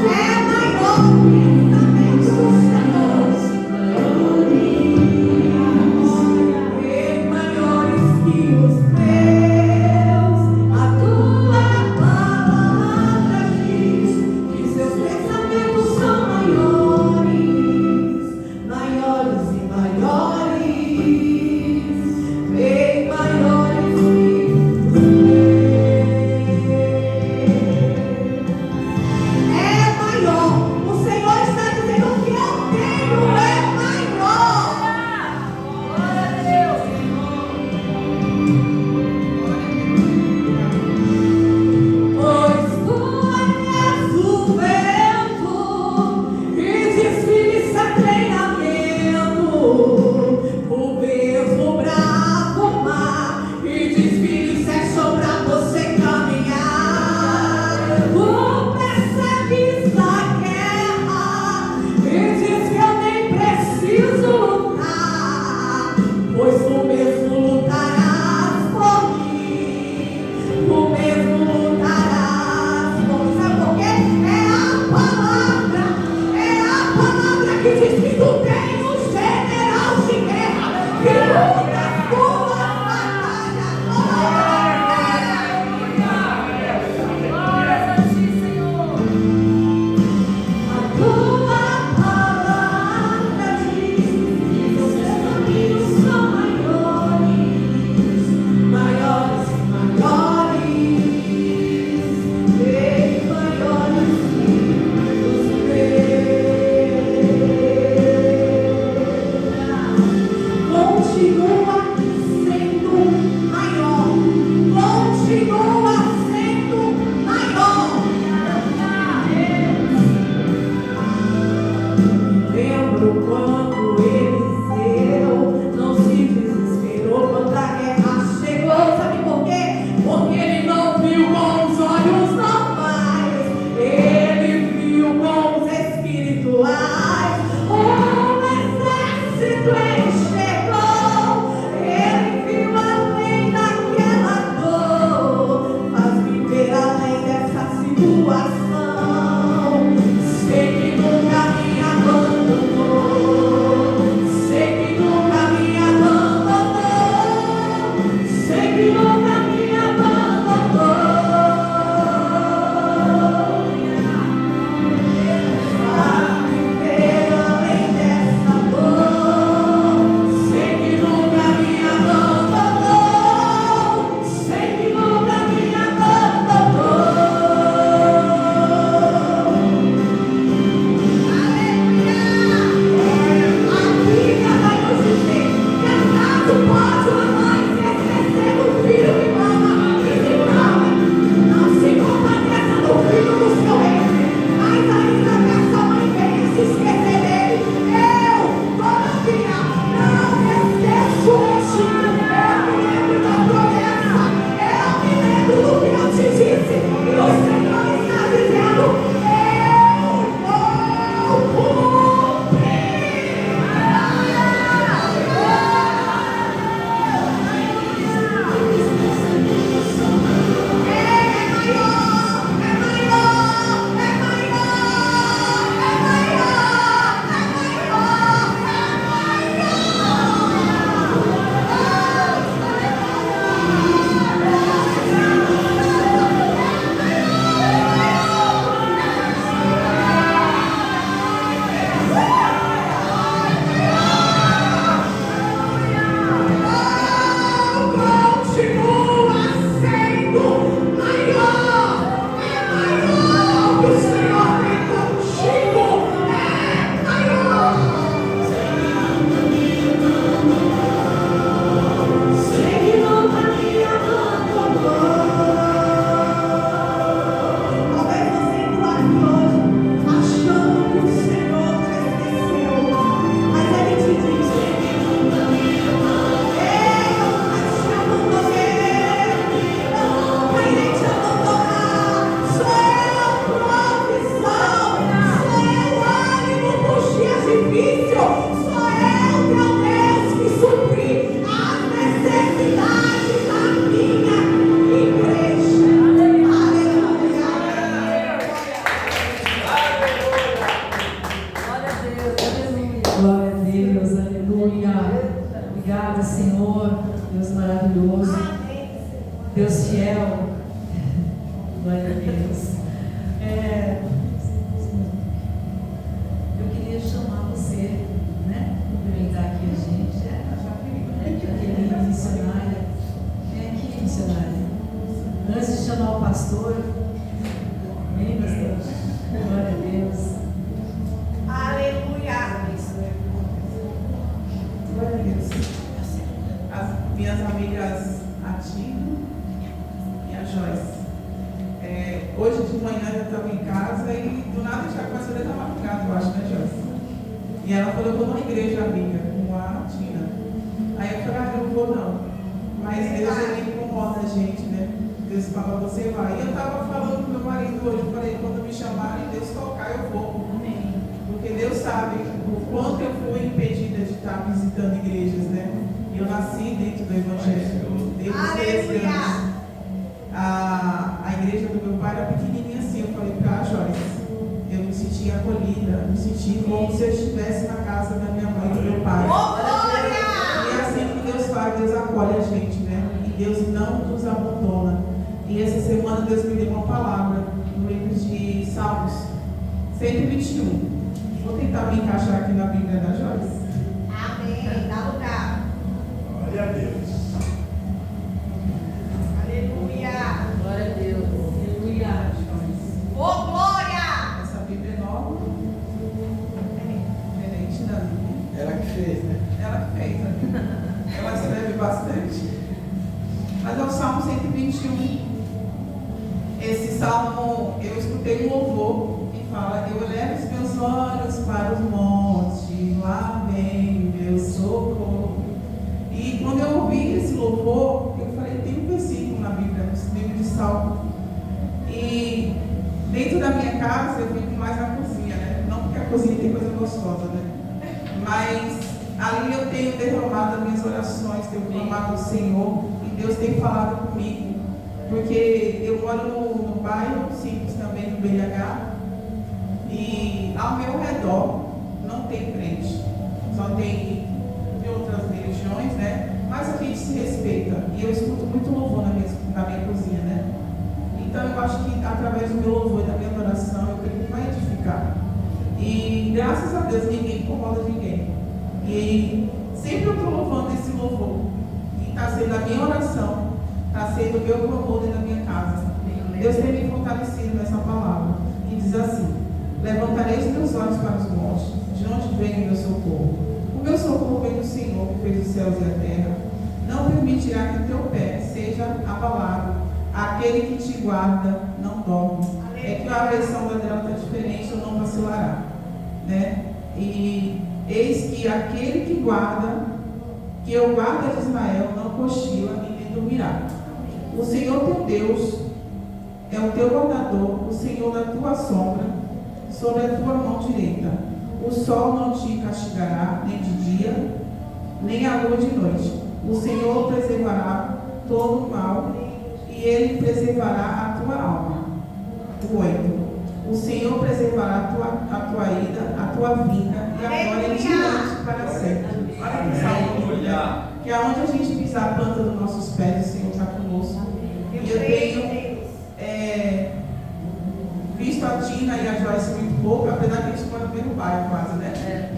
É maior o pensamento do Senhor. Deus, aleluia. Obrigada, Senhor, Deus maravilhoso, Deus fiel. Glória a Deus. Eu queria chamar você, né? Cumprimentar aqui a gente. Aquele missionária. Vem aqui, missionária. Antes de chamar o pastor, vem, pastor. Glória a Deus. Aleluia. Glória a Deus. As minhas amigas a Tina e a Joyce. Hoje de manhã eu estava em casa e do nada já começou a estar marcado, eu acho, né, Joyce? E ela falou: eu vou numa igreja amiga com a Tina. Aí eu falei: eu não vou não. Mas Deus ele incomoda a gente, né? Deus fala: você vai. E eu estava falando com meu marido hoje, eu falei: quando me chamarem, Deus tocar, eu vou. Amém. Porque Deus sabe o quanto eu fui impedida de estar visitando igrejas, né? Eu nasci dentro do Evangelho, desde os 13 anos. A igreja do meu pai era pequenininha assim. Eu falei para a Joyce: eu me sentia acolhida, me senti como se eu estivesse na casa da minha mãe e do meu pai. E é assim que Deus faz, Deus acolhe a gente, né? E Deus não nos abandona. E essa semana Deus me deu uma palavra no livro de Salmos 121. Vou tentar me encaixar aqui na Bíblia da Joyce. Amém. Dá lugar. Glória a Deus. Aleluia. Glória a Deus. Aleluia. Ô, glória. Essa Bíblia é nova. Diferente da minha. Ela que fez, né? Ela que fez, né? Ela escreve bastante. Mas é o Salmo 121. Esse salmo, eu escutei um louvor que fala: eu elevo os meus olhos para os montes, lá vem o meu socorro. E quando eu ouvi esse louvor, eu falei: tem um versículo na Bíblia, no livro de Salmo. E dentro da minha casa eu fico mais na cozinha, né? Não porque a cozinha tem coisa gostosa, né? Mas ali eu tenho derramado as minhas orações, tenho clamado ao Senhor, e Deus tem falado comigo. Porque eu moro no bairro simples também, no BH, e ao meu redor não tem crente, só tem de outras religiões, né? Mas a gente se respeita, e eu escuto muito louvor na minha cozinha, né? Então eu acho que através do meu louvor e da minha oração, eu creio que vai edificar. E graças a Deus ninguém incomoda ninguém. E sempre eu estou louvando esse louvor, e está sendo a minha oração, está sendo o meu clamor dentro da minha casa. Deus tem me fortalecido nessa palavra. E diz assim: levantarei os meus olhos para os montes, de onde vem o meu socorro? O meu socorro vem do Senhor, que fez os céus e a terra. Não permitirá que o teu pé seja abalado. Aquele que te guarda não dorme. É que a versão da dela está diferente, eu não vacilará. Né? E eis que aquele que guarda, que eu guarda de Israel, não cochila e nem dormirá. O Senhor teu Deus é o teu guardador, o Senhor da tua sombra, sobre a tua mão direita. O sol não te castigará, nem de dia, nem a lua de noite. O Senhor preservará todo o mal, e Ele preservará a tua alma. 8. O Senhor preservará a tua ida, a tua vinda, e a glória diante para sempre. Olha que salmo, que aonde a gente pisar a planta dos nossos pés, o Senhor está conosco. E eu tenho visto a Tina e a Joyce muito pouco, apesar que a gente mora no mesmo bairro quase, né?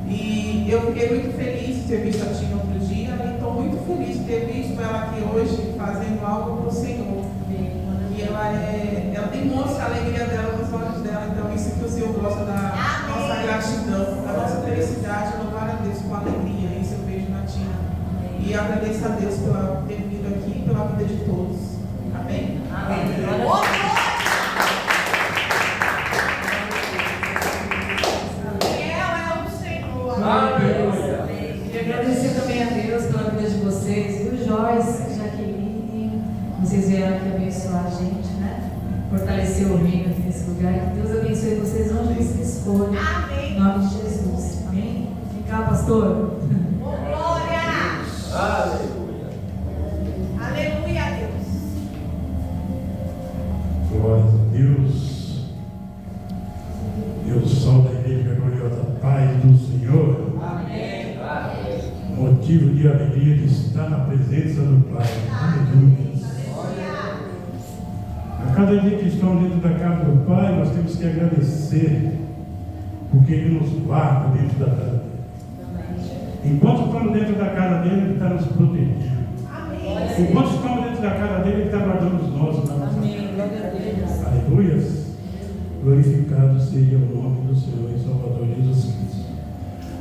E eu fiquei muito feliz de ter visto a Tina outro dia, e estou muito feliz de ter visto ela aqui hoje fazendo algo para o Senhor. E ela demonstra a alegria dela nos olhos dela. Então isso que o Senhor gosta da nossa gratidão, da nossa felicidade, louvar a Deus com alegria. Isso eu vejo na Tina. E agradeço a Deus por ter vindo aqui e pela vida de todos. Amém? Amém. E agradecer também a Deus pela vida de vocês, viu, Joyce, Jaqueline? Vocês vieram aqui abençoar a gente, né? Fortalecer o reino aqui nesse lugar. Que Deus abençoe vocês onde vocês forem. Amém. Em nome de Jesus. Amém? Vem cá, pastor. Glória. Aleluia. Aleluia, Deus. Glória a Deus. Eu sou da igreja gloriosa, paz do Senhor. Amém. motivo de alegria de estar na presença do Pai. Aleluia. A cada dia que estamos dentro da casa do Pai, nós temos que agradecer, porque Ele nos guarda dentro da casa dele. Enquanto estamos dentro da casa dele, Ele está nos protegendo. Enquanto estamos dentro da casa dele, Ele está guardando os nossos. Amém. Glória a Deus. Aleluia. Glorificado seja o nome do Senhor e Salvador Jesus Cristo.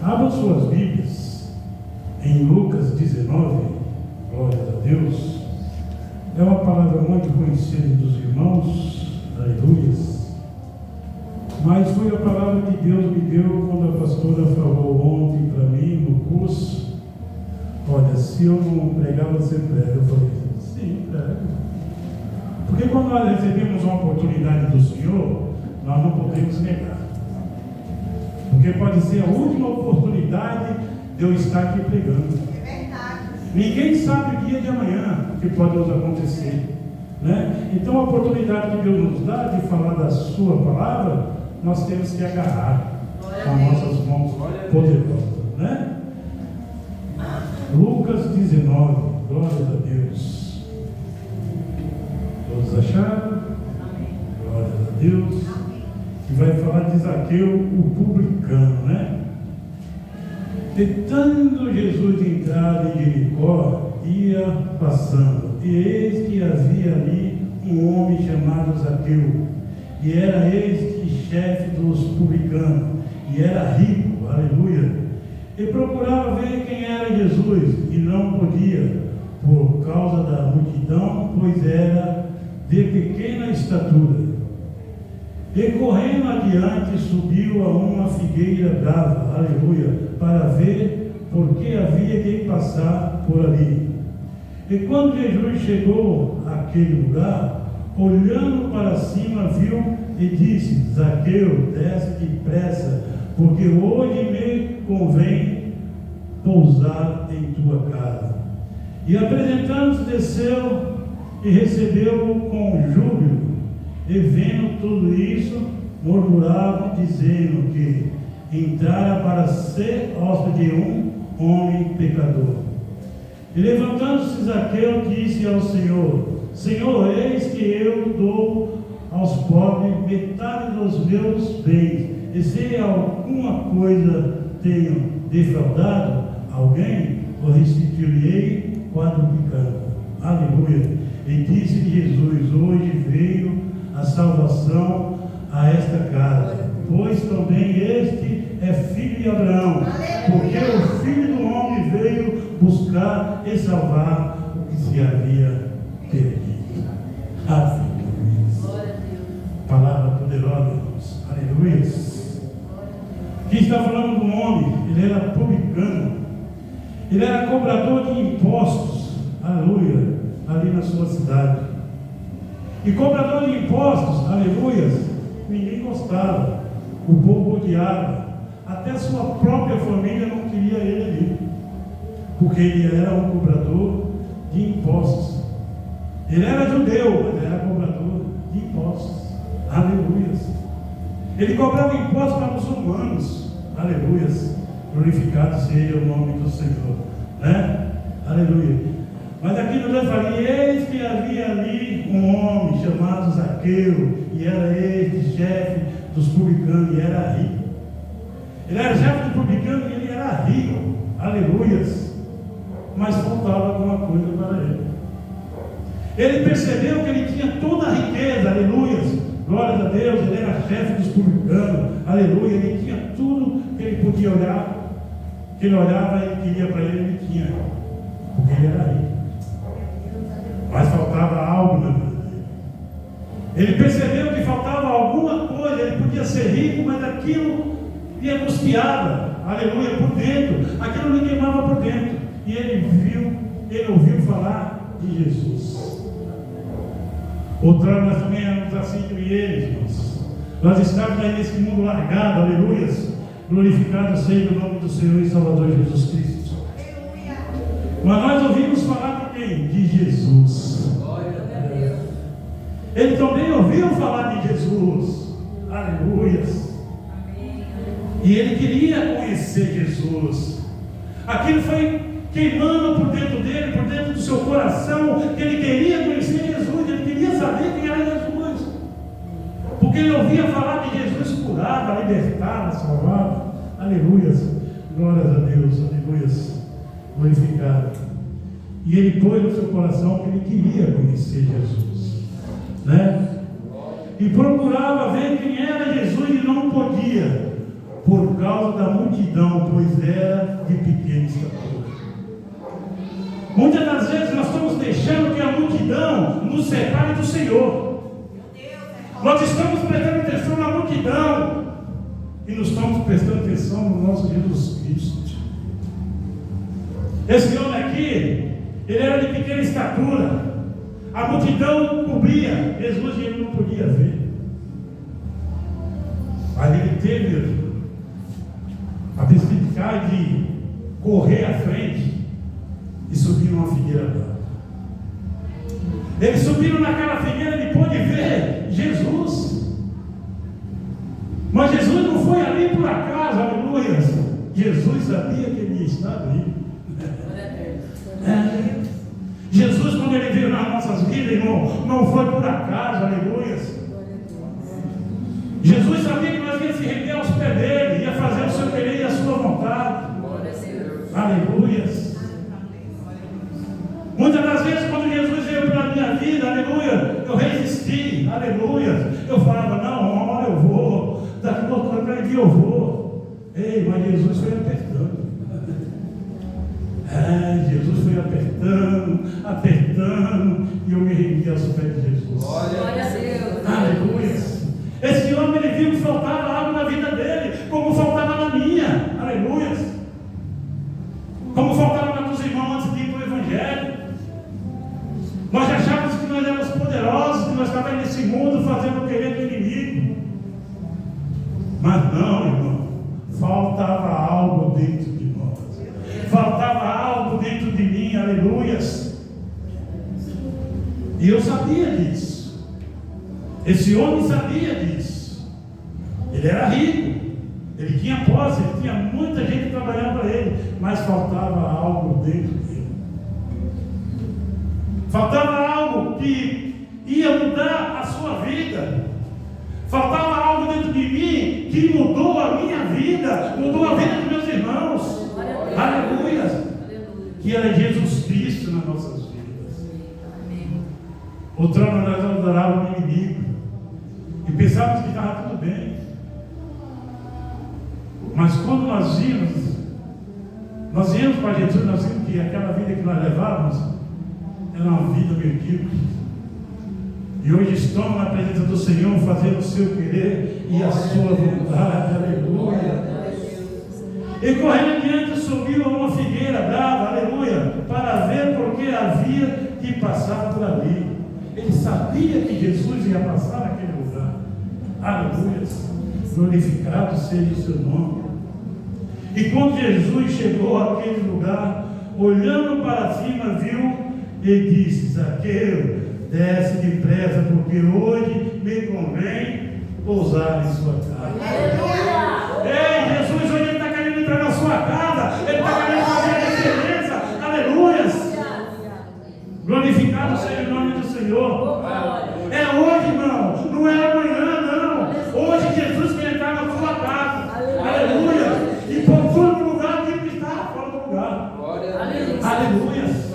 Abram suas Bíblias em Lucas 19, glória a Deus. É uma palavra muito conhecida dos irmãos, aleluia. Mas foi a palavra que Deus me deu quando a pastora falou ontem para mim no curso. Olha, se eu não pregar, você prega. Eu falei, sim, prego. Porque quando nós recebemos uma oportunidade do Senhor, nós não podemos negar. Porque pode ser a última oportunidade de eu estar aqui pregando. É verdade. Ninguém sabe o dia de amanhã que pode nos acontecer, né? Então a oportunidade que Deus nos dá de falar da sua palavra, nós temos que agarrar com as nossas mãos poderosas, né? Lucas 19, glória a Deus. Todos acharam? Glória a Deus. Que vai falar de Zaqueu, o publicano, né? Tentando Jesus entrar em Jericó, ia passando, e eis que havia ali um homem chamado Zaqueu, e era este chefe dos publicanos, e era rico, aleluia, e procurava ver quem era Jesus, e não podia, por causa da multidão, pois era de pequena estatura. E correndo adiante, subiu a uma figueira brava, aleluia, para ver porque havia que passar por ali. E quando Jesus chegou àquele lugar, olhando para cima, viu e disse: Zaqueu, desce depressa, porque hoje me convém pousar em tua casa. E apresentando-se, desceu e recebeu-o com júbilo. E vendo tudo isso, murmuravam, dizendo que entrara para ser hóspede de um homem pecador. E levantando-se Zaqueu, disse ao Senhor: Senhor, eis que eu dou aos pobres metade dos meus bens, e se alguma coisa tenho defraudado alguém, o restituirei quadruplicando. Aleluia. E disse Jesus: hoje veio a salvação a esta casa, pois também este é filho de Abraão, porque o Filho do Homem veio buscar e salvar o que se havia perdido. Aleluia. Palavra poderosa, irmãos. Aleluia. Aqui está falando de um homem, ele era publicano, ele era cobrador de impostos, aleluia, ali na sua cidade. E cobrador de impostos, aleluia, ninguém gostava, o povo odiava, até sua própria família não queria ele ali, porque ele era um cobrador de impostos. Ele era judeu, mas era cobrador de impostos, aleluia. Ele cobrava impostos para os muçulmanos, aleluia, glorificado seja o nome do Senhor, né? Aleluia. Mas aqui no Deus fala: eis que havia ali um homem chamado Zaqueu, e era este chefe dos publicanos, e era rico. Ele era chefe dos publicanos e ele era rico, aleluia. Mas faltava alguma coisa para ele. Ele percebeu que ele tinha toda a riqueza, aleluia, glória a Deus, ele era chefe dos publicanos, aleluia, ele tinha tudo que ele podia olhar, que ele olhava e queria para ele tinha, porque ele era rico. Mas faltava algo na vida dele. Ele percebeu que faltava alguma coisa. Ele podia ser rico, mas aquilo lhe angustiava, aleluia, por dentro. Aquilo lhe queimava por dentro. E ele ouviu falar de Jesus. Outrora nós também éramos assim como eles, irmãos. Nós estávamos aí nesse mundo largado, aleluia. Glorificado seja o nome do Senhor e Salvador Jesus Cristo. Mas nós ouvimos falar de quem? De Jesus. Glória a Deus. Ele também ouviu falar de Jesus. Aleluia. E ele queria conhecer Jesus. Aquilo foi queimando por dentro dele, por dentro do seu coração, que ele queria conhecer Jesus, ele queria saber quem era Jesus. Porque ele ouvia falar que Jesus curava, libertava, salvava. Aleluias, glórias a Deus, aleluias, glorificado. E ele pôs no seu coração que ele queria conhecer Jesus, né? E procurava ver quem era Jesus e não podia, por causa da multidão, pois era de pequena estatura. Muitas das vezes nós estamos deixando que a multidão nos separe do Senhor. Nós estamos prestando atenção na multidão e não estamos prestando atenção no nosso Jesus Cristo. Esse homem aqui, ele era de pequena estatura. A multidão cobria Jesus e ele não podia ver. Mas ele teve a perspicácia de correr à frente e subir numa figueira branca. Eles subiram naquela figueira e pôde ver Jesus. Mas Jesus não foi ali por acaso, aleluia. Jesus sabia que ele ia estar ali. Jesus, quando ele veio nas nossas vidas, irmão, não foi por acaso, aleluia. Jesus sabia que nós íamos se render aos pés dele, ia fazer o seu querer e a sua vontade. Aleluia. Muitas das vezes, quando Jesus veio para a minha vida, aleluia, eu resisti, aleluia. Eu falava, não, uma hora eu vou, daqui a pouco eu vou. Ei, mas Jesus foi apertando. Jesus foi apertando, e eu me rendi aos pés de Jesus. Glória a Deus. Aleluia. Esse homem, ele viu que faltava algo na vida dele, como faltava na minha. Aleluia. Como faltava na dos irmãos antes de ir para o Evangelho. Nós achávamos que nós éramos poderosos, que nós estávamos nesse mundo fazendo o querer do inimigo. Mas não, irmão. Faltava algo dentro de nós. Faltava algo dentro de mim, aleluias. E eu sabia disso. Esse homem sabia disso. Ele era rico, ele tinha posse, ele tinha muita gente trabalhando para ele, mas faltava algo dentro dele. Faltava algo que ia mudar a sua vida. Faltava algo dentro de mim que mudou a minha vida, mudou a vida dos meus irmãos. Aleluia. Que era Jesus Cristo nas nossas vidas. Outrora nós adorávamos o inimigo e pensávamos que estava tudo bem. Mas quando nós íamos para Jesus, nós vimos que aquela vida que nós levávamos era uma vida medíocre. E hoje estamos na presença do Senhor, fazendo o seu querer e a sua vontade. Aleluia. E correndo adiante subiu a uma figueira brava, aleluia, para ver porque havia que passar por ali. Ele sabia que Jesus ia passar naquele lugar. Aleluia. Glorificado seja o seu nome. E quando Jesus chegou àquele lugar, olhando para cima, viu e disse: Zaqueu, desce depressa, porque hoje me convém pousar em sua casa. Ei, Jesus hoje está querendo entrar na sua casa, ele está querendo fazer a diferença. Aleluia. Glorificado seja o nome do Senhor. É hoje, irmão, não é amanhã, não. Hoje Jesus quer entrar na sua casa. Aleluia. E pousou no lugar que estava fora do lugar. Aleluia.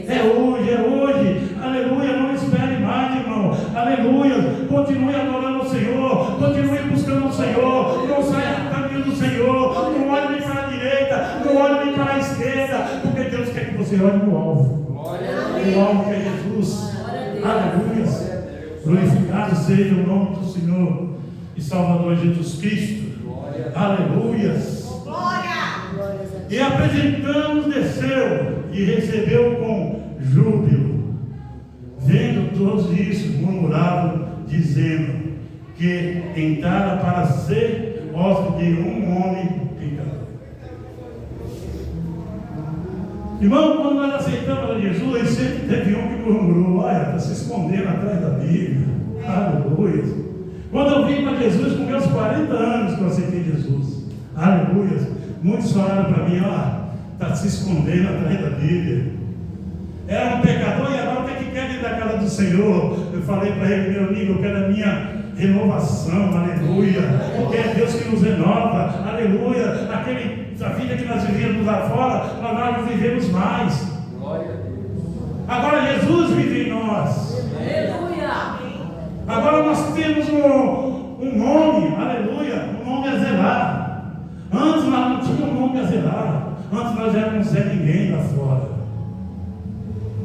É hoje, aleluia, não espere mais, irmão, aleluia, continue adorando o Senhor, continue buscando o Senhor, não saia do caminho do Senhor, não olhe nem para a direita, não olhe nem para a esquerda, porque Deus quer que você olhe no alvo, o alvo que é Jesus, aleluia, glorificado seja o nome do Senhor e Salvador Jesus Cristo, aleluia. E apresentando, desceu e recebeu com júbilo. Vendo todos isso, murmuravam, dizendo que entrara para ser hóspede de um homem pecador. Irmão, quando nós aceitamos a Jesus, sempre teve um que murmurou: olha, está se escondendo atrás da Bíblia. Aleluia. Quando eu vim para Jesus, com meus 40 anos que eu aceitei Jesus, aleluia, muitos falaram para mim: ó, está se escondendo atrás da Bíblia. Era um pecador e agora o que quer vir da casa do Senhor? Eu falei para ele, meu amigo, eu quero a minha renovação, aleluia. Porque é Deus que nos renova, aleluia. A vida que nós vivíamos lá fora, nós não vivemos mais. Glória a Deus. Agora Jesus vive em nós. Aleluia. Agora nós temos um nome, aleluia, um nome a zelar. Antes nós não tínhamos um nome a zelar. Antes nós éramos Zé Ninguém lá fora.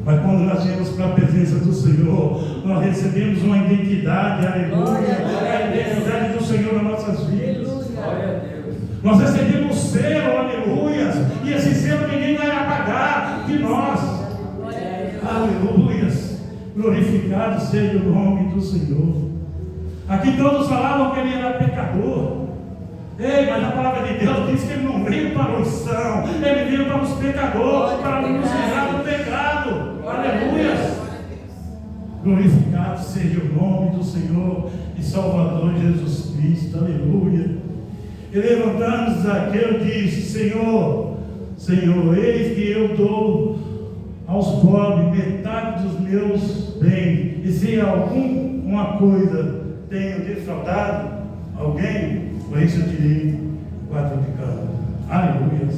Mas quando nós viemos para a presença do Senhor, nós recebemos uma identidade, aleluia, a identidade do Senhor nas nossas vidas. Glória a Deus. Nós recebemos um selo, aleluia, e esse selo ninguém vai apagar de nós. Aleluia. Glorificado seja o nome do Senhor. Aqui todos falavam que ele era pecador. Ei, mas a palavra de Deus diz que ele não veio para os sãos, ele veio para os pecadores, para nos livrar do pecado. Aleluia. Glorificado seja o nome do Senhor e Salvador Jesus Cristo. Aleluia. E levantando-nos Zaqueu disse: Senhor, Senhor, eis que eu dou aos pobres metade dos meus bens, e se alguma coisa tenho defraudado alguém, por isso eu tirei 4 picadas. Aleluia.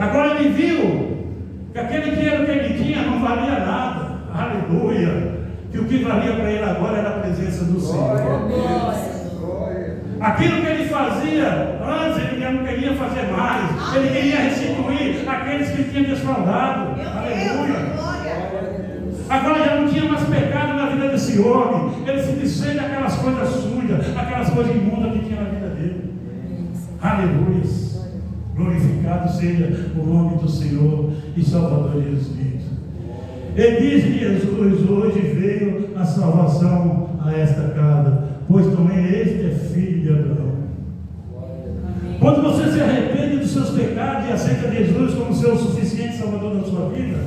Agora ele viu que aquele dinheiro que ele tinha não valia nada. Aleluia. Que o que valia para ele agora era a presença do Senhor. Aquilo que ele fazia antes, ele já não queria fazer mais. Ele queria restituir aqueles que tinham desfraudado. Aleluia. Agora já não tinha mais pecado na vida desse homem. Ele se desfez daquelas coisas sujas, aquelas coisas imundas que tinha na vida dele. Aleluia. Glorificado seja o nome do Senhor e Salvador Jesus Cristo. Ele diz que Jesus hoje veio a salvação a esta casa, pois também este é filho de Abraão. Quando você se arrepende dos seus pecados e aceita Jesus como seu suficiente Salvador da sua vida,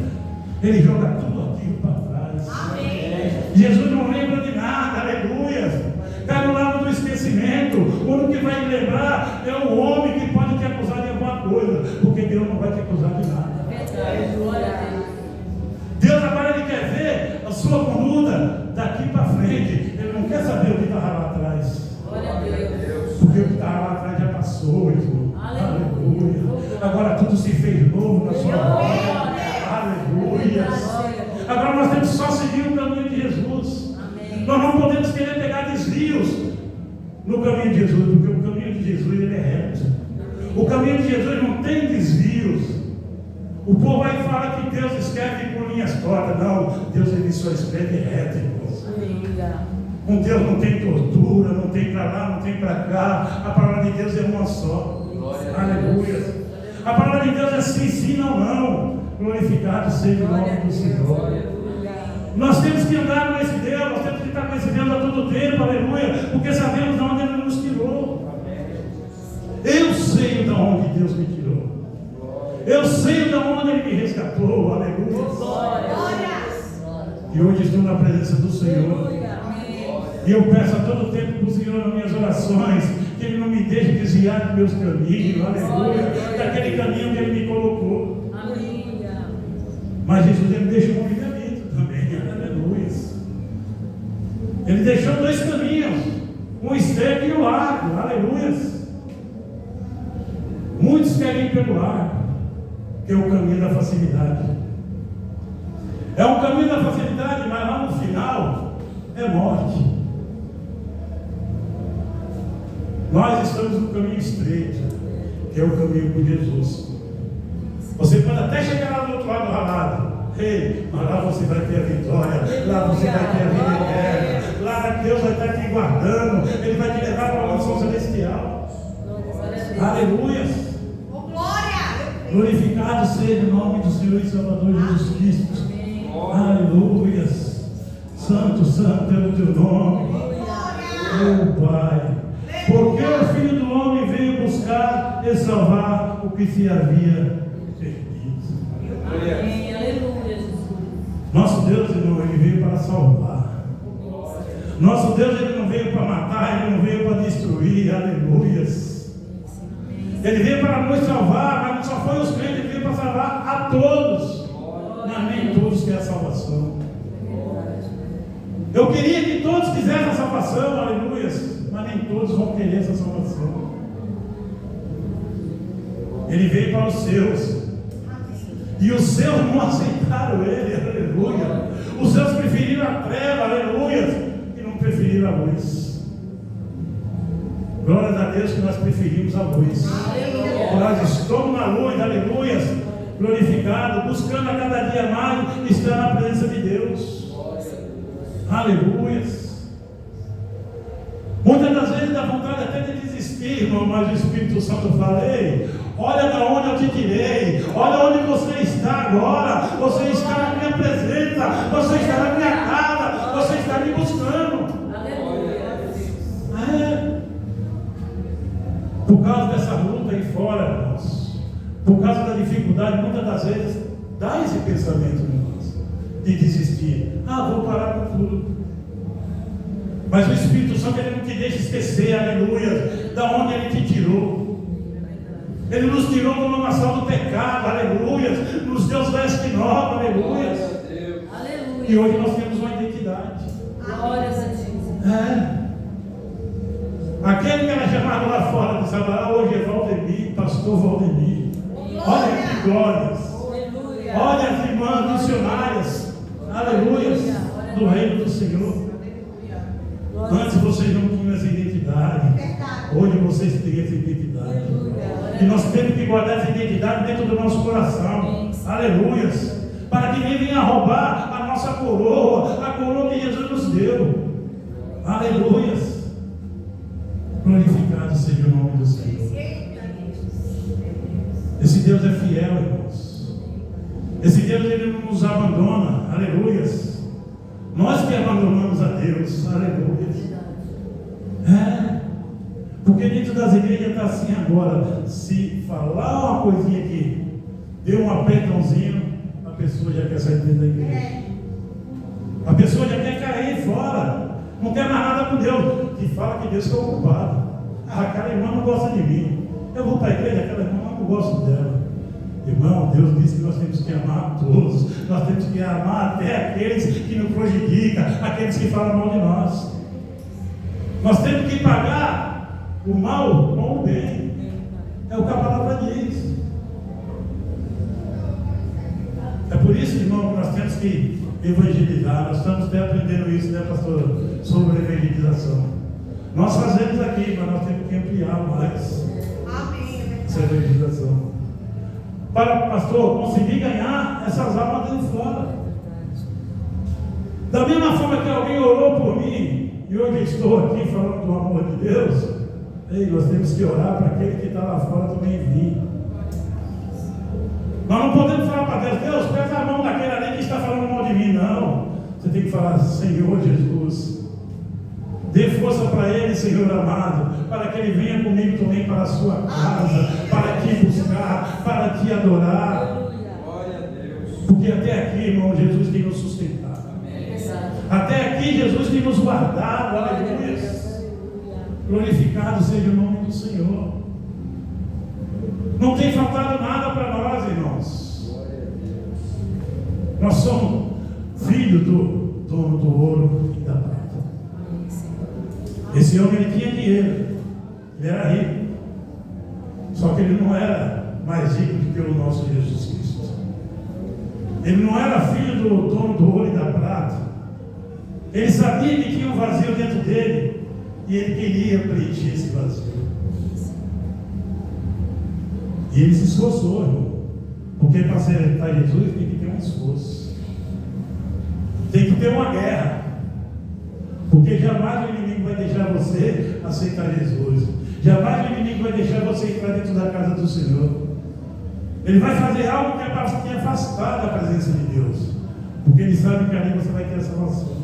ele joga tudo aquilo para trás. Amém. Jesus não lembra de nada, aleluia. Está no lado do esquecimento. O único que vai lembrar é o homem que pode te acusar de alguma coisa, porque Deus não vai te acusar de nada. Deus agora ele quer ver a sua conduta daqui para frente. Ele não quer saber o que estava lá atrás. Porque o que estava lá atrás já passou, irmão. Aleluia. Agora tudo se fez novo na sua vida. Aleluia. Agora nós temos que só seguir o caminho de Jesus. Nós não podemos querer pegar desvios no caminho de Jesus, porque o caminho de Jesus ele é reto. O caminho de Jesus não tem desvios. O povo aí fala que Deus escreve por linhas tortas. Não, Deus ele só escreve reto, irmãos. Com Deus não tem tortura, não tem para lá, não tem para cá. A palavra de Deus é uma só. Aleluia. A palavra de Deus é sim, sim, não, não. Glorificado seja o nome do Senhor. Nós temos que andar com esse Deus, nós temos que estar com esse Deus a todo tempo, aleluia, porque sabemos de onde Ele nos tirou. Eu sei de onde Deus me tirou. Eu sei de onde Ele me resgatou, aleluia. E hoje estou na presença do Senhor. E eu peço a todo tempo para o Senhor nas minhas orações, que Ele não me deixe desviar dos meus caminhos, aleluia, daquele caminho que Ele me colocou. Mas Jesus ele deixou um livramento também, aleluia. Ele deixou 2 caminhos, um estreito e o largo, aleluia. Muitos querem ir pelo largo, que é o caminho da facilidade. É um caminho da facilidade, mas lá no final é morte. Nós estamos no caminho estreito, que é o caminho com Jesus. Você pode até chegar lá do outro lado ralado. Ei, mas lá você vai ter a vitória, lá você vai ter a vida eterna, lá Deus vai estar te guardando, Ele vai te levar para a mansão celestial. Aleluia. Glorificado seja o nome do Senhor e Salvador Jesus Cristo. Aleluia. Santo, santo é o teu nome. Oh Pai. Porque o Filho do Homem veio buscar e salvar o que se havia perdido. Aleluia, Jesus. Nosso Deus ele veio para salvar. Nosso Deus ele não veio para matar, ele não veio para destruir. Aleluia. Ele veio para nos salvar, mas não só foi os crentes, ele veio salvar a todos, mas nem todos têm a salvação. Eu queria que todos quisessem a salvação, aleluia, mas nem todos vão querer essa salvação. Ele veio para os seus, e os seus não aceitaram ele, aleluia. Os seus preferiram a treva, aleluia, e não preferiram a luz. Glória a Deus que nós preferimos a luz. Nós estamos na luz, aleluia, glorificado, buscando a cada dia mais estar na presença de Deus. Aleluia. Muitas das vezes dá vontade até de desistir, irmão, mas o Espírito Santo fala: ei, olha da onde eu te tirei, olha onde você está agora. Você está na minha presença, você está na minha casa, você está me buscando. Por causa dessa luta aí fora, irmãos, por causa da dificuldade, muitas das vezes dá esse pensamento em nós de desistir. Vou parar com tudo. Mas o Espírito Santo, ele não te deixa esquecer, aleluia, da onde ele te tirou. Ele nos tirou da nação do pecado, aleluia, nos deu vestes novas, aleluia. E hoje nós temos uma identidade. Glória a Deus. Aquele que era chamado lá fora de Sabará, hoje é Valdemir, pastor Valdemir. Olha que glórias. Olha as irmãs missionárias, aleluia, do reino do Senhor. Antes vocês não tinham essa identidade, hoje vocês têm essa identidade. E nós temos que guardar essa identidade dentro do nosso coração, aleluia, para que ninguém venha roubar a nossa coroa, a coroa que Jesus nos deu, aleluia. Glorificado seja o nome do Senhor. Esse Deus é fiel, irmãos. Esse Deus, ele não nos abandona, aleluia. Nós que abandonamos a Deus, aleluia. Porque dentro das igrejas está assim agora. Se falar uma coisinha aqui, deu um apertãozinho, a pessoa já quer sair dentro da igreja. A pessoa já quer cair fora, não quer mais nada com Deus. Que fala que Deus está ocupado. Aquela irmã não gosta de mim. Eu vou para a igreja, aquela irmã eu não gosto dela. Irmão, Deus disse que nós temos que amar a todos. Nós temos que amar até aqueles que nos prejudicam, aqueles que falam mal de nós. Nós temos que pagar o mal com o bem. É o que a palavra diz. É por isso, irmão, que nós temos que evangelizar. Nós estamos até aprendendo isso, né, pastor? Sobre a evangelização. Nós fazemos aqui, mas nós temos que ampliar mais essa evangelização. Para o pastor conseguir ganhar essas almas dentro de fora. Da mesma forma que alguém orou por mim, e hoje estou aqui falando do amor de Deus, nós temos que orar para aquele que está lá fora também vir. Nós não podemos falar para Deus: Deus, pega a mão daquele ali que está falando mal de mim. Não. Você tem que falar: Senhor Jesus, dê força para ele, Senhor amado, para que ele venha comigo também para a sua casa, para te buscar, para te adorar. Glória a Deus. Porque até aqui, irmão, Jesus tem nos sustentado. Até aqui Jesus tem nos guardado, aleluia. Glorificado seja o nome do Senhor. Não tem faltado nada para nós, irmãos. Nós somos filhos do dono do ouro e da prata. Esse homem, ele tinha dinheiro, ele era rico, só que ele não era mais rico do que o nosso Jesus Cristo. Ele não era filho do dono do ouro e da prata. Ele sabia que tinha um vazio dentro dele e ele queria preencher esse vazio. E ele se esforçou, irmão, porque para aceitar Jesus tem que ter um esforço, tem que ter uma guerra. Porque jamais o inimigo vai deixar você aceitar Jesus. Jamais o inimigo vai deixar você entrar dentro da casa do Senhor. Ele vai fazer algo que é para te afastar da presença de Deus. Porque ele sabe que ali você vai ter a salvação.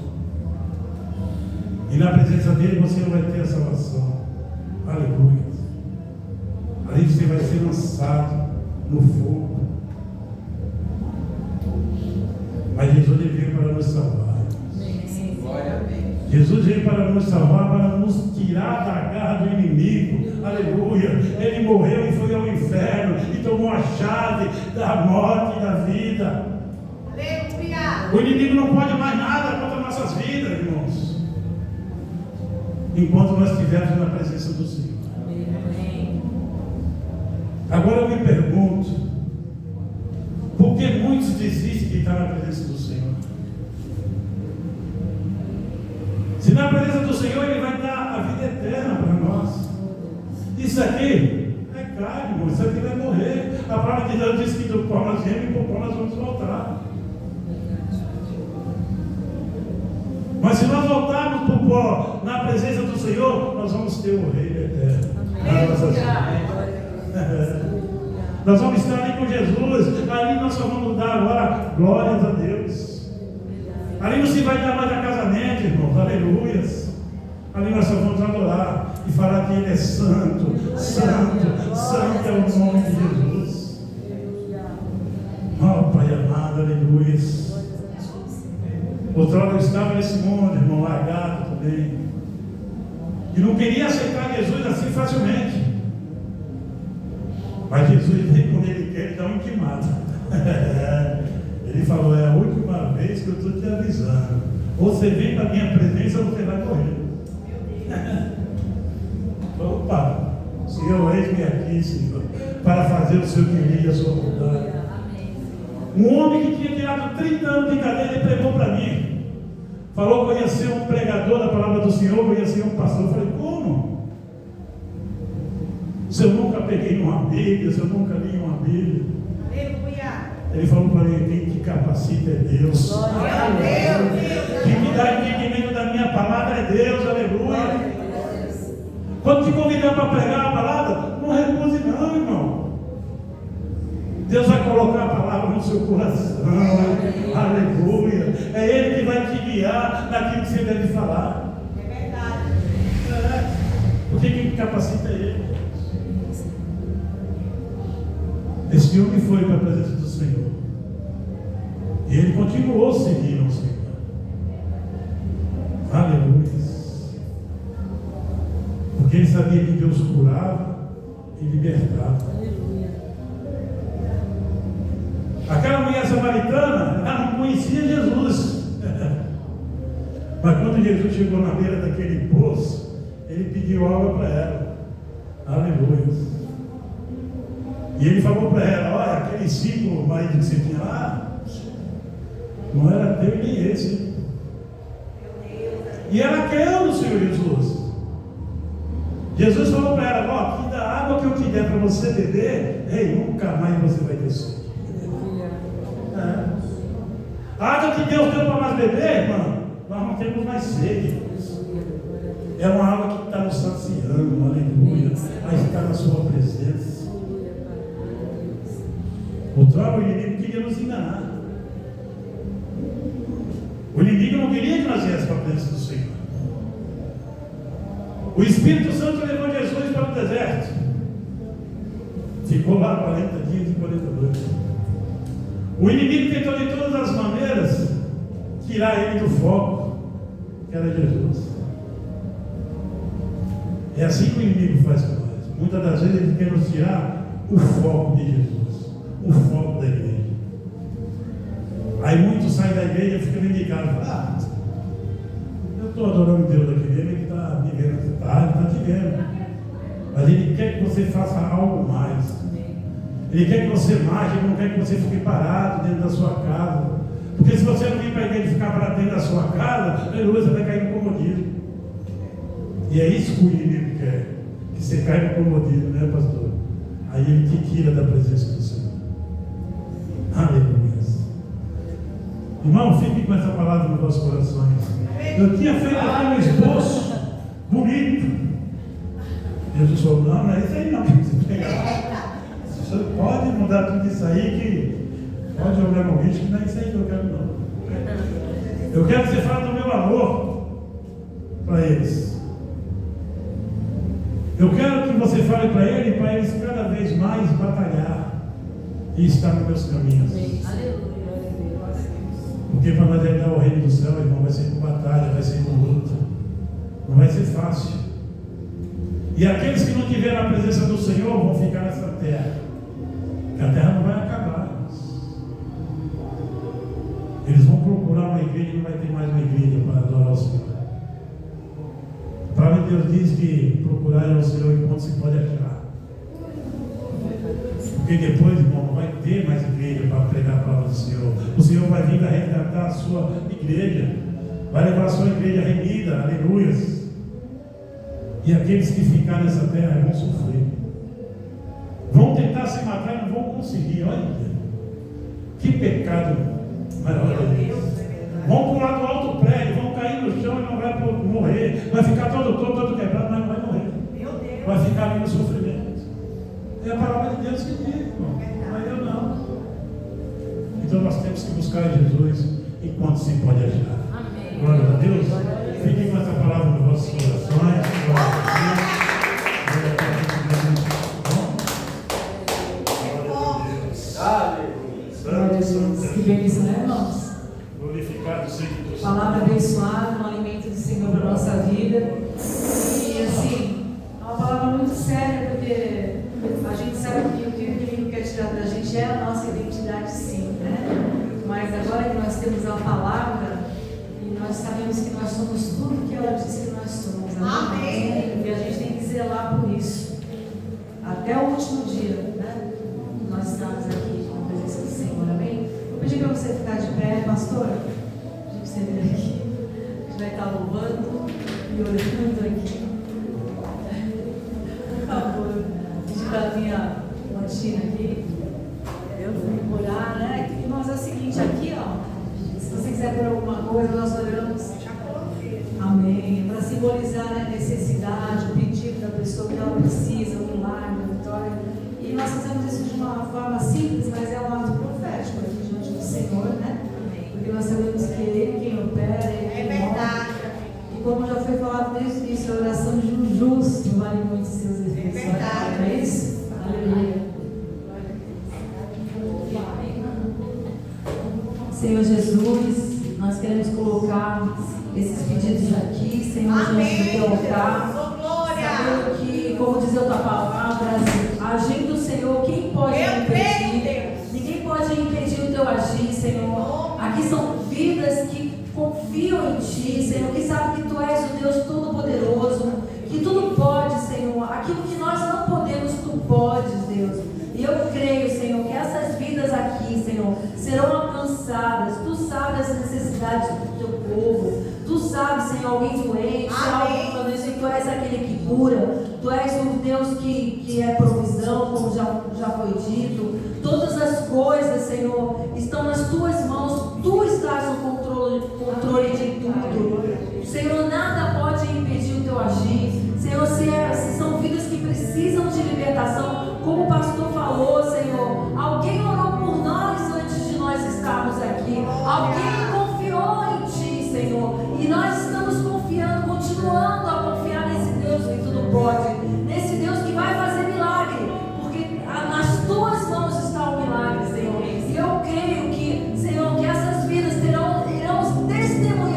E na presença dele você não vai ter a salvação. Aleluia. Ali você vai ser lançado no fogo. Mas Jesus, ele veio para nos salvar. Sim. Glória a Deus. Jesus veio para nos salvar, para nos tirar da garra do inimigo. Aleluia. Ele morreu e foi ao inferno e tomou a chave da morte e da vida. Aleluia. O inimigo não pode mais nada contra nossas vidas, irmãos, enquanto nós estivermos na presença do Senhor. Amém. Agora eu me pergunto, por que muitos desistem de estar na presença do Senhor? Se na presença do Senhor Ele vai dar a vida eterna para nós. Isso aqui é carne, irmão. Isso aqui vai morrer. A palavra de Deus diz que do pó nós viemos e do pó nós vamos voltar. Mas se nós voltarmos para o pó na presença do Senhor, nós vamos ter o reino eterno. Nós vamos estar ali com Jesus. Ali nós só vamos dar agora glórias a Deus. Ali não se vai dar mais a casamento, irmãos. Aleluias. Ali nós só vamos adorar e falar que Ele é santo, santo, santo é o nome de Jesus. Oh, Pai amado, aleluias. Outrora eu estava nesse mundo, irmão, largado também. E não queria aceitar Jesus assim facilmente. Mas Jesus veio quando Ele quer, Ele dá um intimado. Ele falou, é a última vez que eu estou te avisando. Ou você vem para a minha presença ou você vai correr. Opa, Senhor, eis-me aqui, Senhor, para fazer o seu querer e a sua vontade. Um homem que tinha tirado 30 anos de cadeia, ele pregou para mim. Falou que eu ia ser um pregador da palavra do Senhor, eu ia ser um pastor. Eu falei, como? Se eu nunca peguei uma Bíblia, se eu nunca li uma Bíblia. Ele falou para mim, quem te capacita é Deus. Quem me dá entendimento da minha palavra é Deus, aleluia. Quando te convidar para pregar a palavra, não recuse não, irmão. Deus vai colocar a palavra no seu coração, aleluia. É Ele que vai te guiar naquilo que você deve falar. É verdade. Porque quem te capacita é Ele. Esse homem foi para a presença do Senhor. E ele continuou seguindo o Senhor. Aleluia. Porque ele sabia que Deus curava e libertava. Aquela mulher samaritana, ela não conhecia Jesus. Mas quando Jesus chegou na beira daquele poço, ele pediu água para ela. Aleluia. E ele falou para ela, olha, aquele ciclo marido que você tinha lá, não era teu nem esse. E ela creu no Senhor Jesus. Jesus falou para ela, ó, aqui da água que eu te der para você beber, ei, nunca mais você vai ter sede. A água que Deus deu para nós beber, irmão, nós não temos mais sede. É uma água que está nos saciando, aleluia, a estar na sua presença. O inimigo queria nos enganar. O inimigo não queria que nós viéssemos para a presença do Senhor. O Espírito Santo levou Jesus para o deserto. Ficou lá 40 dias e 40 noites. O inimigo tentou de todas as maneiras tirar ele do foco, que era Jesus. É assim que o inimigo faz com nós. Muitas das vezes ele quer nos tirar o foco de Jesus, o foco da igreja. Aí muitos saem da igreja e ficam dentro de casa e falam, eu estou adorando Deus aqui mesmo, Ele está me vendo, Ele está te vendo. Mas Ele quer que você faça algo mais. Ele quer que você marche, Ele não quer que você fique parado dentro da sua casa. Porque se você não vir para a igreja e ficar parado dentro da sua casa, aleluia, você vai cair no comodismo. E é isso que o inimigo quer, que você caia no comodismo, né, pastor? Aí ele te tira da presença do Senhor. Aleluia. Irmão, fique com essa palavra nos vossos corações. Eu tinha feito aqui um esboço bonito. Jesus falou, não é isso aí não, você pegar. Você pode mudar tudo isso aí, que pode jogar no lixo, que não é isso aí que eu quero não. Eu quero que você fale do meu amor para eles. Eu quero que você fale para eles cada vez mais batalhar e estar nos meus caminhos. Aleluia. Porque Porque para nós herdar o reino do céu, irmão, vai ser com batalha, vai ser com luta. Não vai ser fácil. E aqueles que não tiverem a presença do Senhor vão ficar nessa terra. Porque a terra não vai acabar. Eles vão procurar uma igreja e não vai ter mais uma igreja para adorar o Senhor. A palavra de Deus diz que procurar ao Senhor enquanto se pode achar. Porque depois, irmão, não vai ter mais igreja para pregar a palavra do Senhor. O Senhor vai vir a resgatar a sua igreja. Vai levar a sua igreja remida, aleluias. E aqueles que ficarem nessa terra vão sofrer. Vão tentar se matar e não vão conseguir. Olha, que pecado maior é esse. Vão pular do alto prédio, vão cair no chão e não vai morrer. Vai ficar todo quebrado, mas não vai morrer. Vai ficar ali no sofrimento. É a palavra de Deus que diz, irmão. Mas eu não. Então nós temos que buscar Jesus enquanto se pode achar. Amém. Glória a Deus. Fiquem com essa palavra nos vossos corações. Glória a Deus. Que bênção, né, irmãos? Glorificado seja o Senhor. Palavra abençoada, um alimento do Senhor para a nossa vida. E assim, é uma palavra muito séria, porque a gente sabe que o que o inimigo quer tirar da gente é a nossa identidade, sim, né? Mas agora que nós temos a palavra, e nós sabemos que nós somos tudo que ela diz que nós somos. Amém? E a gente tem que zelar por isso. Até o último dia, né? Nós estamos aqui com a presença do Senhor, amém? Vou pedir para você ficar de pé, pastor. A gente você vir aqui. A gente vai estar louvando e orando aqui. Por favor, pedir para a minha motina aqui. Orar, né? E nós é o seguinte, aqui, ó. Se você quiser por alguma coisa, nós oramos. Amém. Para simbolizar a necessidade, o pedido da pessoa que ela precisa, o milagre, a vitória. E nós fazemos isso de uma forma simples, mas é um ato profético aqui diante do Senhor, né? Porque nós sabemos que Ele quem opera, Ele quem move. E como já foi falado desde o início, a oração de um justo vale muito seus efeitos. É verdade. Não é isso? Aleluia. Senhor Jesus, nós queremos colocar esses pedidos aqui, Senhor, diante do teu altar. Sabendo que, como diz a tua palavra, agindo o Senhor, quem pode impedir? Ninguém pode impedir o teu agir, Senhor. Aqui são vidas que confiam em Ti, Senhor, que sabem que Tu és o Deus Todo-Poderoso, que tudo pode, Senhor. Aquilo que nós não podemos, Tu podes, Deus. E eu creio, Senhor, que essas vidas aqui, Senhor, serão alcançadas. Tu sabes as necessidades do teu povo. Tu sabes, Senhor, alguém doente, algo, Tu és aquele que cura. Tu és o Deus que é provisão, como já foi dito. Todas as coisas, Senhor, estão nas Tuas mãos. Tu estás no controle de tudo. Senhor, nada pode impedir o Teu agir. Senhor, se são vidas que precisam de libertação, como o pastor falou, Senhor, alguém orou por nós antes de nós estarmos aqui. Alguém confiou em Ti, Senhor. E nós estamos confiando, continuando a confiar nesse Deus que tudo pode. Nesse Deus que vai fazer milagre. Porque nas Tuas mãos está o milagre, Senhor. E eu creio que, Senhor, que essas vidas irão testemunhar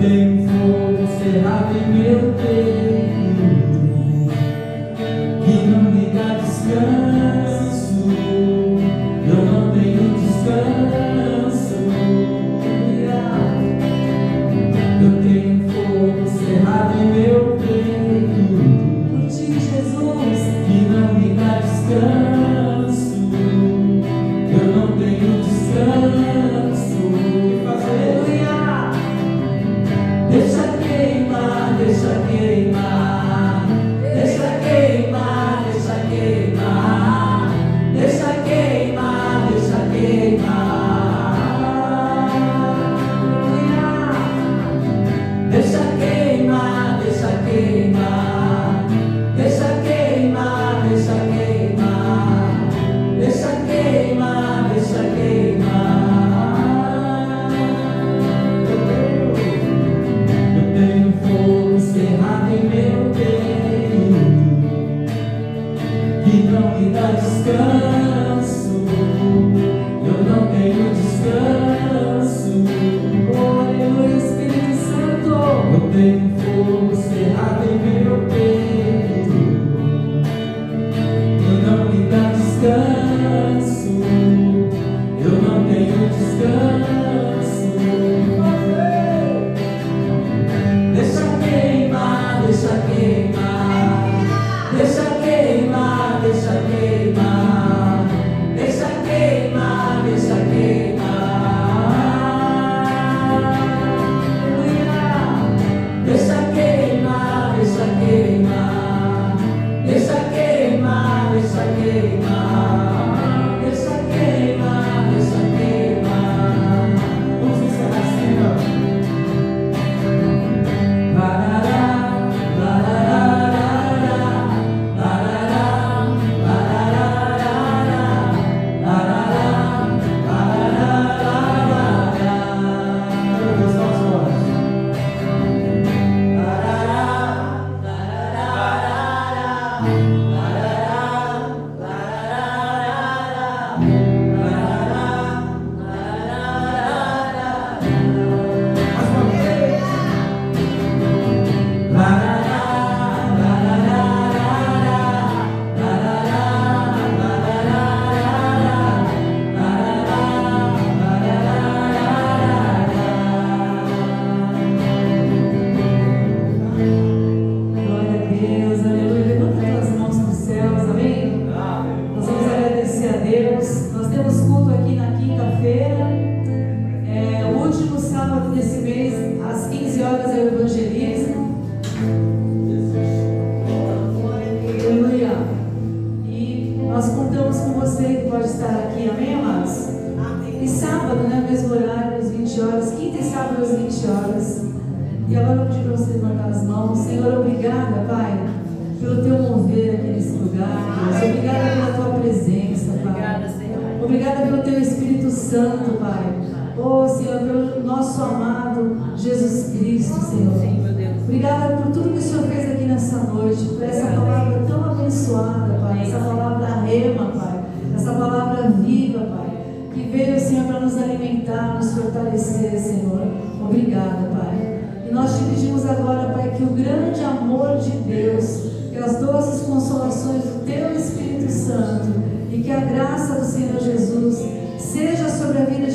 tenho um fogo cerrado em meu peito que não me dá descanso. Eu não tenho descanso. Eu tenho um fogo cerrado em meu peito Por ti, Jesus. que não me dá descanso. Eu não tenho descanso. O que fazer? Aleluia. Deixa queimar, deixa queimar, deixa queimar, deixa queimar, deixa queimar, deixa queimar. Deixa queimar, deixa queimar, deixa queimar, deixa queimar, deixa queimar, deixa queimar. Eu tenho fogo cerrado em meu peito que não me dá descanso. Eu não tenho descanso. Oh, aleluia, Espírito Santo. Eu tenho fogo cerrado em meu peito que não me dá descanso. Eu não tenho descanso. Deixa queimar, deixa queimar, deixa queimar, deixa queimar, deixa queimar, deixa queimar. Deixa queimar, deixa queimar, deixa queimar, deixa queimar, deixa queimar, deixa queimar. Vamos encerrar assim, ó. Larará, larará, larará, larará, larará, larará. Vamos fechar os olhos. Glória a Deus, aleluia. Levanta tuas mãos para os céus, amém? Nós vamos agradecer a Deus. Nós temos culto aqui na quinta-feira. O último sábado desse mês, às 15 horas, é o evangelismo. Aleluia. E nós contamos com você que pode estar aqui, amém, amados? E sábado, né, mesmo horário, às 20 horas. Quinta e sábado, às 20 horas. E agora eu vou pedir para você levantar as mãos. Senhor, obrigada, Pai, pelo teu mover aqui nesse lugar. Deus. Obrigada pela tua presença, Pai. Obrigada, Senhor. Obrigada pelo teu Espírito Santo, Pai. Oh, Senhor, pelo nosso amado Jesus Cristo, Senhor. Sim, meu Deus. Obrigada por tudo que o Senhor fez aqui nessa noite, por essa palavra tão abençoada, Pai. Essa palavra rema, Pai. Essa palavra viva, Pai. Que veio, Senhor, para nos alimentar, nos fortalecer, Senhor. Obrigada, Pai. E nós te pedimos agora, Pai, que o grande amor de Deus, que as doces consolações do teu Espírito Santo e que a graça do Senhor Jesus seja sobre a vida